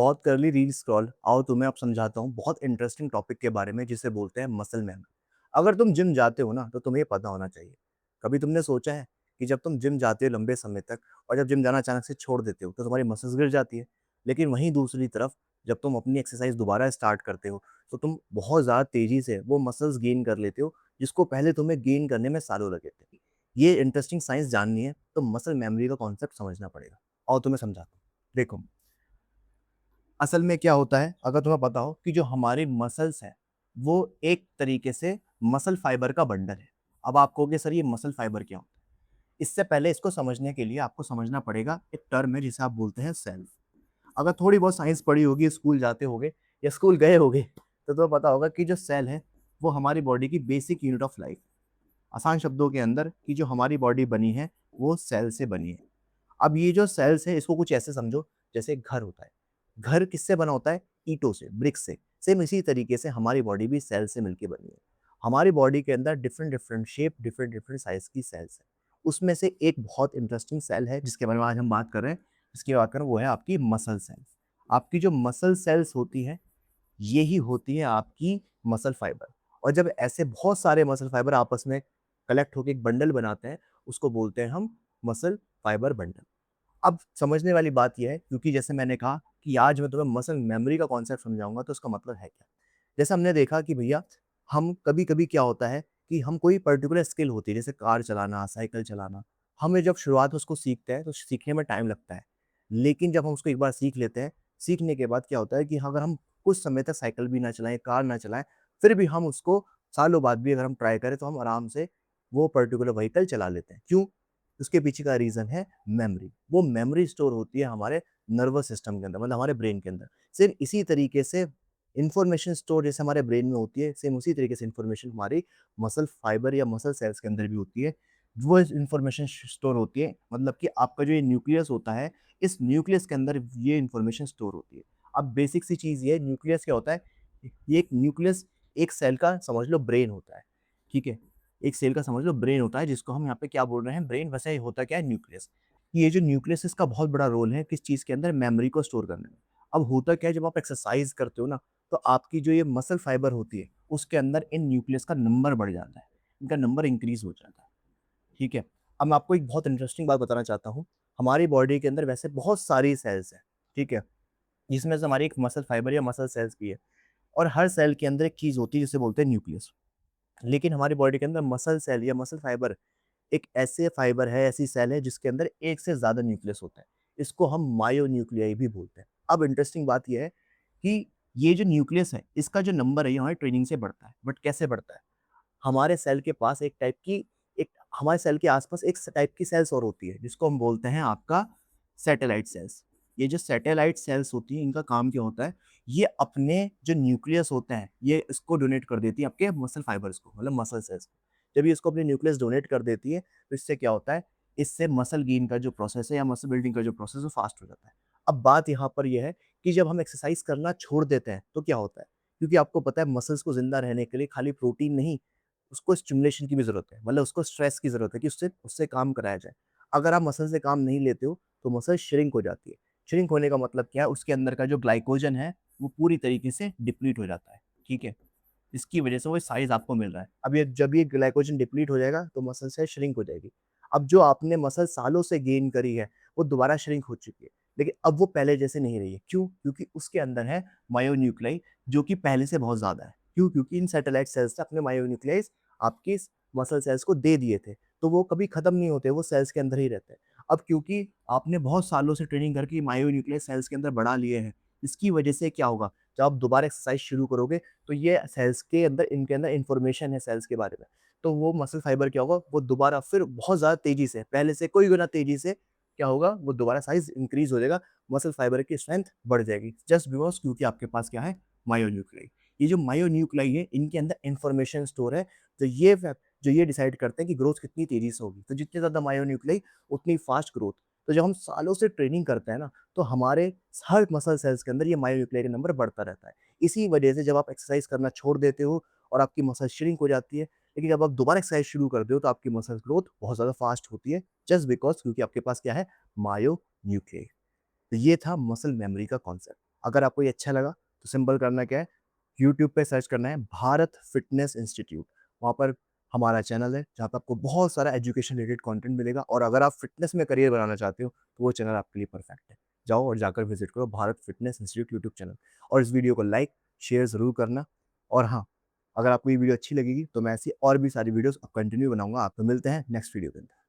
बहुत कर ली reel scroll, आओ तुम्हें अब समझाता हूँ बहुत इंटरेस्टिंग टॉपिक के बारे में जिसे बोलते हैं मसल मेमोरी। अगर तुम जिम जाते हो ना तो तुम्हें ये पता होना चाहिए। कभी तुमने सोचा है कि जब तुम जिम जाते हो लंबे समय तक और जब जिम जाना अचानक से छोड़ देते हो तो तुम्हारी मसल्स गिर जाती है। लेकिन वहीं दूसरी तरफ जब तुम अपनी एक्सरसाइज दोबारा स्टार्ट करते हो तो तुम बहुत ज़्यादा तेज़ी से वो मसल्स गेन कर लेते हो जिसको पहले तुम्हें गेन करने में सालों लगे थे। ये इंटरेस्टिंग साइंस जाननी है तो मसल मेमोरी का कॉन्सेप्ट समझना पड़ेगा। और तुम्हें समझाता हूँ। देखो, असल में क्या होता है, अगर तुम्हें पता हो कि जो हमारी मसल्स हैं, वो एक तरीके से मसल फाइबर का बंडल है। अब आप कहोगे सर ये मसल फाइबर क्या होता है? इससे पहले इसको समझने के लिए आपको समझना पड़ेगा एक टर्म है जिसे आप बोलते हैं सेल। अगर थोड़ी बहुत साइंस पढ़ी होगी, स्कूल जाते होगे या स्कूल गए होगे, तो तुम्हें पता होगा कि जो सेल है, वो हमारी बॉडी की बेसिक यूनिट ऑफ लाइफ। आसान शब्दों के अंदर कि जो हमारी बॉडी बनी है, वो सेल से बनी है। अब ये जो सेल्स है इसको कुछ ऐसे समझो जैसे एक घर होता है। घर किससे बना होता है? ईंटों से, ब्रिक से। सेम इसी तरीके से हमारी बॉडी भी सेल से मिलके बनी है। हमारी बॉडी के अंदर different different shape, different different size की सेल्स हैं। उसमें से एक बहुत इंटरेस्टिंग सेल है जिसके बारे में आज हम बात कर रहे हैं, जिसकी बात करें वो है आपकी मसल सेल्स। आपकी जो मसल सेल्स होती हैं, यही होती है आपकी मसल फाइबर। और जब ऐसे बहुत सारे मसल फाइबर आपस में कलेक्ट होकर एक बंडल बनाते हैं, उसको बोलते हैं हम मसल फाइबर बंडल। अब समझने वाली बात ये है, क्योंकि जैसे मैंने कहा कि आज मैं तुम्हें मसल मेमोरी का कॉन्सेप्ट समझाऊंगा, तो उसका मतलब है क्या? जैसे हमने देखा कि भैया, हम कभी-कभी क्या होता है कि हम कोई पर्टिकुलर स्किल होती है, जैसे कार चलाना, साइकिल चलाना, हमें जब शुरुआत में उसको सीखते हैं तो सीखने में टाइम लगता है। लेकिन जब हम उसको एक बार सीख लेते हैं, सीखने के बाद क्या होता है कि अगर हम कुछ समय तक साइकिल भी ना चलाएँ, कार ना चलाएँ, फिर भी हम उसको सालों बाद भी अगर हम ट्राई करें तो हम आराम से वो पर्टिकुलर व्हीकल चला लेते हैं। क्यों? उसके पीछे का रीज़न है मेमोरी। वो मेमोरी स्टोर होती है हमारे नर्वस सिस्टम के अंदर, मतलब हमारे ब्रेन के अंदर। सेम इसी तरीके से इन्फॉर्मेशन स्टोर जैसे हमारे ब्रेन में होती है, सेम उसी तरीके से इन्फॉर्मेशन हमारी मसल फाइबर या मसल सेल्स के अंदर भी होती है। वो इन्फॉर्मेशन स्टोर होती है, मतलब कि आपका जो ये न्यूक्लियस होता है, इस न्यूक्लियस के अंदर ये इन्फॉर्मेशन स्टोर होती है। अब बेसिक सी चीज़ ये है, न्यूक्लियस क्या होता है? ये एक न्यूक्लियस एक सेल का समझ लो ब्रेन होता है, ठीक है? एक सेल का समझ लो ब्रेन होता है, जिसको हम यहाँ पे क्या बोल रहे हैं, ब्रेन। वैसे होता क्या है, न्यूक्लियस। ये जो न्यूक्लियस है इसका बहुत बड़ा रोल है किस चीज़ के अंदर? मेमोरी को स्टोर करने में। अब होता क्या है, जब आप एक्सरसाइज करते हो ना, तो आपकी जो ये मसल फाइबर होती है, उसके अंदर इन न्यूक्लियस का नंबर बढ़ जाता है, इनका नंबर इंक्रीज हो जाता है, ठीक है? अब मैं आपको एक बहुत इंटरेस्टिंग बात बताना चाहता हूँ। हमारी बॉडी के अंदर वैसे बहुत सारी सेल्स हैं, ठीक है? जिसमें से हमारी एक मसल फाइबर या मसल सेल्स भी है। और हर सेल के अंदर एक चीज़ होती है जिसे बोलते हैं न्यूक्लियस। लेकिन हमारी बॉडी के अंदर मसल सेल या मसल फाइबर एक ऐसे फाइबर है, ऐसी सेल है जिसके अंदर एक से ज़्यादा न्यूक्लियस होता है। इसको हम मायोन्यूक्लियाई भी बोलते हैं। अब इंटरेस्टिंग बात ये है कि ये जो न्यूक्लियस है, इसका जो नंबर है, ये हमारी ट्रेनिंग से बढ़ता है। बट कैसे बढ़ता है? हमारे सेल के पास एक हमारे सेल के आस-पास एक टाइप की सेल्स और होती है, जिसको हम बोलते हैं आपका सैटेलाइट सेल्स। ये जो सैटेलाइट सेल्स होती हैं, इनका काम क्या होता है? ये अपने जो न्यूक्लियस होते हैं, ये इसको डोनेट कर देती हैं आपके मसल फाइबर्स को, मतलब मसल सेल्स को। जब ये इसको अपने न्यूक्लियस डोनेट कर देती है, तो इससे क्या होता है? इससे मसल गेन का जो प्रोसेस है या मसल बिल्डिंग का जो प्रोसेस है, वो फास्ट हो जाता है। अब बात यहाँ पर ये है कि जब हम एक्सरसाइज करना छोड़ देते हैं, तो क्या होता है? क्योंकि आपको पता है मसल्स को ज़िंदा रहने के लिए खाली प्रोटीन नहीं, उसको स्टिमुलेशन की भी ज़रूरत है, मतलब उसको स्ट्रेस की ज़रूरत है कि उससे उससे काम कराया जाए। अगर आप मसल से काम नहीं लेते हो, तो मसल श्रिंक हो जाती है। श्रिंक होने का मतलब क्या है? उसके अंदर का जो ग्लाइकोजन है, वो पूरी तरीके से डिप्लीट हो जाता है, ठीक है? इसकी वजह से वो साइज़ आपको मिल रहा है। अब ये जब ये ग्लाइकोजन डिप्लीट हो जाएगा, तो मसल साइज़ श्रिंक हो जाएगी। अब जो आपने मसल सालों से गेन करी है, वो दोबारा श्रिंक हो चुकी है। लेकिन अब वो पहले जैसे नहीं रही है। क्यों? क्योंकि उसके अंदर है मायोन्यूक्लाई, जो कि पहले से बहुत ज़्यादा है। क्यों? क्योंकि इन सैटेलाइट सेल्स ने अपने मायोन्यूक्लियस आपकी इस मसल सेल्स को दे दिए थे, तो वो कभी खत्म नहीं होते, वो सेल्स के अंदर ही रहते हैं। अब क्योंकि आपने बहुत सालों से ट्रेनिंग करके मायोन्यूक्लियस सेल्स के अंदर बढ़ा लिए हैं, इसकी वजह से क्या होगा? जब आप दोबारा एक्सरसाइज शुरू करोगे, तो ये सेल्स के अंदर, इनके अंदर इन्फॉर्मेशन है सेल्स के बारे में, तो वो मसल फाइबर क्या होगा, वो दोबारा फिर बहुत ज़्यादा तेज़ी से, पहले से कई गुना तेज़ी से क्या होगा, वो दोबारा साइज़ इंक्रीज़ हो जाएगा, मसल फाइबर की स्ट्रेंथ बढ़ जाएगी, जस्ट बिकॉज़ क्योंकि आपके पास क्या है, मायोन्यूक्लाई। ये जो मायोन्यूक्लाई है, इनके अंदर इन्फॉर्मेशन स्टोर है, तो जो ये डिसाइड करते हैं कि ग्रोथ कितनी तेज़ी से होगी, तो जितने ज़्यादा मायोन्यूक्लाई, उतनी फास्ट ग्रोथ। तो जब हम सालों से ट्रेनिंग करते हैं ना, तो हमारे हर मसल सेल्स के अंदर ये मायोन्यूक्लाई का नंबर बढ़ता रहता है। इसी वजह से जब आप एक्सरसाइज करना छोड़ देते हो और आपकी मसल श्रिंक हो जाती है, लेकिन जब आप दोबारा एक्सरसाइज शुरू करते हो तो आपकी मसल ग्रोथ बहुत ज़्यादा फास्ट होती है, जस्ट बिकॉज़ क्योंकि आपके पास क्या है, मायोन्यूक्लाई। तो ये था मसल मेमोरी का कॉन्सेप्ट। अगर आपको ये अच्छा लगा तो सिंपल करना क्या है, यूट्यूब पे सर्च करना है भारत फिटनेस इंस्टीट्यूट। वहाँ पर हमारा चैनल है जहाँ पे आपको बहुत सारा एजुकेशन रिलेटेड कंटेंट मिलेगा और अगर आप फिटनेस में करियर बनाना चाहते हो तो वो चैनल आपके लिए परफेक्ट है। जाओ और जाकर विजिट करो Bharat fitness institute YouTube channel और इस वीडियो को लाइक, शेयर ज़रूर करना। और हाँ, अगर आपको ये वीडियो अच्छी लगेगी तो मैं ऐसी और भी सारी वीडियोज़ अब कंटिन्यू बनाऊँगा। आप तो मिलते हैं नेक्स्ट वीडियो के अंदर।